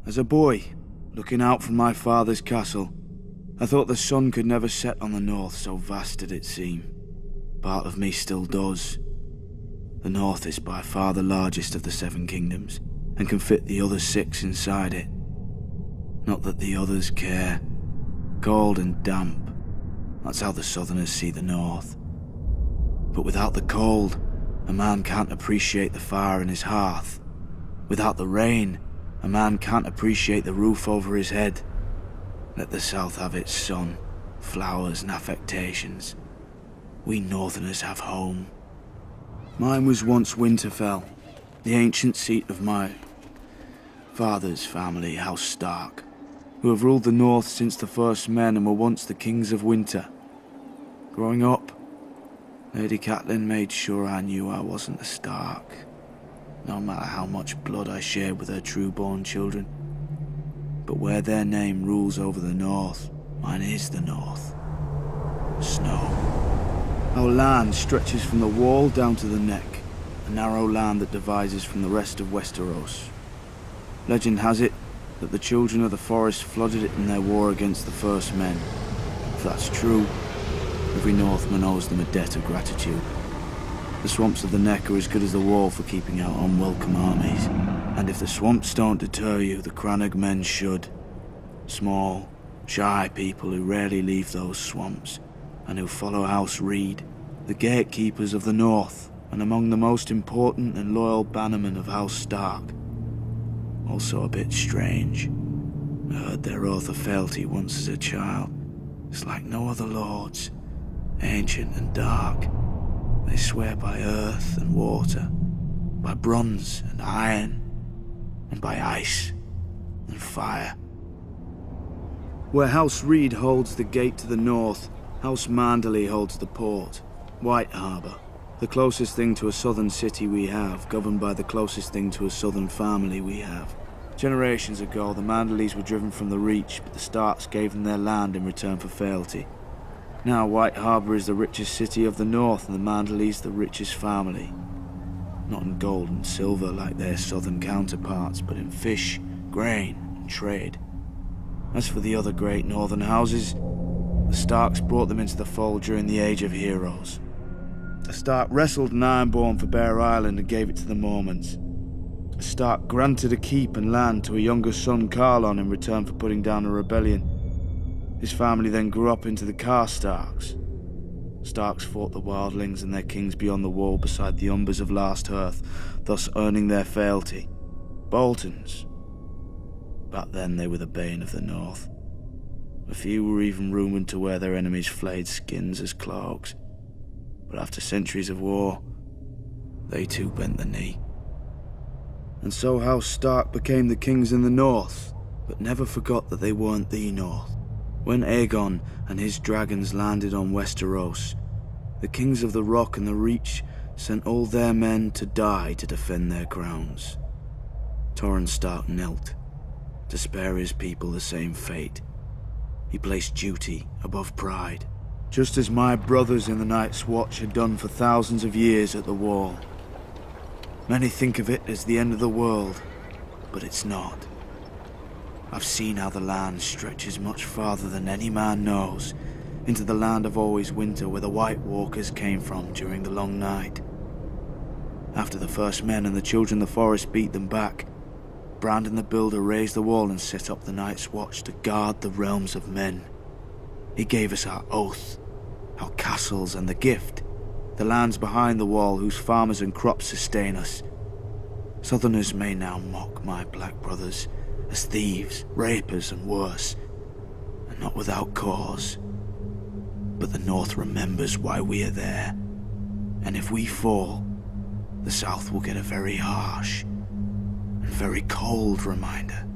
As a boy, looking out from my father's castle, I thought the sun could never set on the north, so vast did it seem. Part of me still does. The north is by far the largest of the 7 kingdoms, and can fit the other 6 inside it. Not that the others care. Cold and damp, that's how the southerners see the north. But without the cold, a man can't appreciate the fire in his hearth. Without the rain, a man can't appreciate the roof over his head. Let the south have its sun, flowers and affectations. We northerners have home. Mine was once Winterfell, the ancient seat of my father's family, House Stark, who have ruled the north since the first men and were once the kings of winter. Growing up, Lady Catelyn made sure I knew I wasn't a Stark, no matter how much blood I shared with her true-born children. But where their name rules over the north, mine is the north. Snow. Our land stretches from the wall down to the neck, a narrow land that divides us from the rest of Westeros. Legend has it that the children of the forest flooded it in their war against the first men. If that's true, every Northman owes them a debt of gratitude. The swamps of the neck are as good as the wall for keeping out unwelcome armies. And if the swamps don't deter you, the Crannog men should. Small, shy people who rarely leave those swamps, and who follow House Reed, the gatekeepers of the north, and among the most important and loyal bannermen of House Stark. Also a bit strange. I heard their oath of fealty once as a child. It's like no other lords, ancient and dark. They swear by earth and water, by bronze and iron, and by ice and fire. Where House Reed holds the gate to the north, House Manderley holds the port, White Harbour, the closest thing to a southern city we have, governed by the closest thing to a southern family we have. Generations ago, the Manderleys were driven from the Reach, but the Starks gave them their land in return for fealty. Now White Harbour is the richest city of the north, and the Manderleys the richest family. Not in gold and silver like their southern counterparts, but in fish, grain, and trade. As for the other great northern houses, the Starks brought them into the fold during the Age of Heroes. A Stark wrestled an Ironborn for Bear Island and gave it to the Mormonts. A Stark granted a keep and land to a younger son, Carlon, in return for putting down a rebellion. His family then grew up into the Karstarks. Starks fought the wildlings and their kings beyond the wall beside the Umbers of Last Hearth, thus earning their fealty. Boltons. Back then they were the bane of the north. A few were even rumoured to wear their enemies' flayed skins as cloaks. But after centuries of war, they too bent the knee. And so House Stark became the kings in the north, but never forgot that they weren't the north. When Aegon and his dragons landed on Westeros, the kings of the Rock and the Reach sent all their men to die to defend their crowns. Torrhen Stark knelt, to spare his people the same fate. He placed duty above pride, just as my brothers in the Night's Watch had done for thousands of years at the Wall. Many think of it as the end of the world, but it's not. I've seen how the land stretches much farther than any man knows, into the land of always winter where the White Walkers came from during the long night. After the first men and the children of the forest beat them back, Brandon the Builder raised the wall and set up the Night's Watch to guard the realms of men. He gave us our oath, our castles and the gift, the lands behind the wall whose farmers and crops sustain us. Southerners may now mock my black brothers as thieves, rapers and worse, and not without cause. But the North remembers why we are there, and if we fall, the South will get a very harsh and very cold reminder.